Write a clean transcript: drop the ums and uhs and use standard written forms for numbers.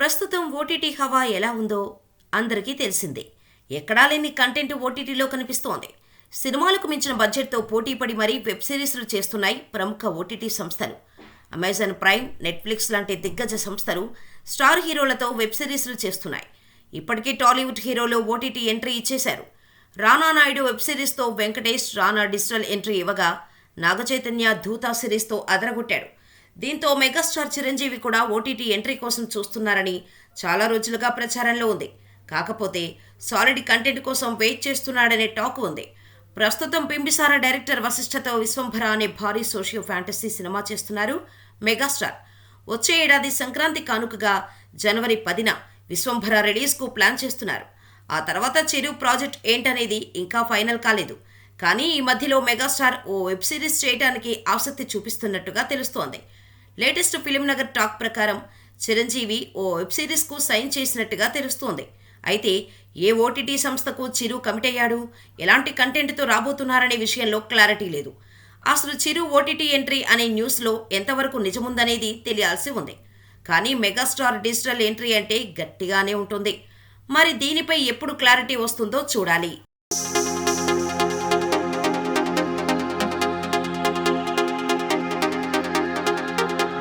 ప్రస్తుతం ఓటీటీ హవా ఎలా ఉందో అందరికీ తెలిసిందే. ఎక్కడా లేని కంటెంట్ ఓటీటీలో కనిపిస్తోంది. సినిమాలకు మించిన బడ్జెట్తో పోటీపడి మరీ వెబ్ సిరీస్లు చేస్తున్నాయి ప్రముఖ ఓటీటీ సంస్థలు. అమెజాన్ ప్రైమ్, నెట్ఫ్లిక్స్ లాంటి దిగ్గజ సంస్థలు స్టార్ హీరోలతో వెబ్ సిరీస్లు చేస్తున్నాయి. ఇప్పటికే టాలీవుడ్ హీరోలు ఓటీటీ ఎంట్రీ ఇచ్చేశారు. రానా నాయుడు వెబ్ సిరీస్తో వెంకటేష్ రానా డిజిటల్ ఎంట్రీ ఇవ్వగా, నాగచైతన్య ధూతా సిరీస్తో అదరగొట్టాడు. దీంతో మెగాస్టార్ చిరంజీవి కూడా ఓటీటీ ఎంట్రీ కోసం చూస్తున్నారని చాలా రోజులుగా ప్రచారంలో ఉంది. కాకపోతే సాలిడ్ కంటెంట్ కోసం వెయిట్ చేస్తున్నాడనే టాక్ ఉంది. ప్రస్తుతం బింబిసార డైరెక్టర్ వశిష్ఠతో విశ్వంభర అనే భారీ సోషియో ఫ్యాంటసీ సినిమా చేస్తున్నారు మెగాస్టార్. వచ్చే ఏడాది సంక్రాంతి కానుకగా జనవరి 10న విశ్వంభర రిలీజ్కు ప్లాన్ చేస్తున్నారు. ఆ తర్వాత చిరు ప్రాజెక్ట్ ఏంటనేది ఇంకా ఫైనల్ కాలేదు. కానీ ఈ మధ్యలో మెగాస్టార్ ఓ వెబ్ సిరీస్ చేయడానికి ఆసక్తి చూపిస్తున్నట్టుగా తెలుస్తోంది. లేటెస్ట్ ఫిలిం నగర్ టాక్ ప్రకారం చిరంజీవి ఓ వెబ్ సిరీస్కు సైన్ చేసినట్టుగా తెలుస్తోంది. అయితే ఏ ఓటీటీ సంస్థకు చిరు కమిట్ అయ్యాడు, ఎలాంటి కంటెంట్తో రాబోతున్నారనే విషయంలో క్లారిటీ లేదు. అసలు చిరు ఓటీటీ ఎంట్రీ అనే న్యూస్లో ఎంతవరకు నిజముందనేది తెలియాల్సి ఉంది. కానీ మెగాస్టార్ డిజిటల్ ఎంట్రీ అంటే గట్టిగానే ఉంటుంది. మరి దీనిపై ఎప్పుడు క్లారిటీ వస్తుందో చూడాలి.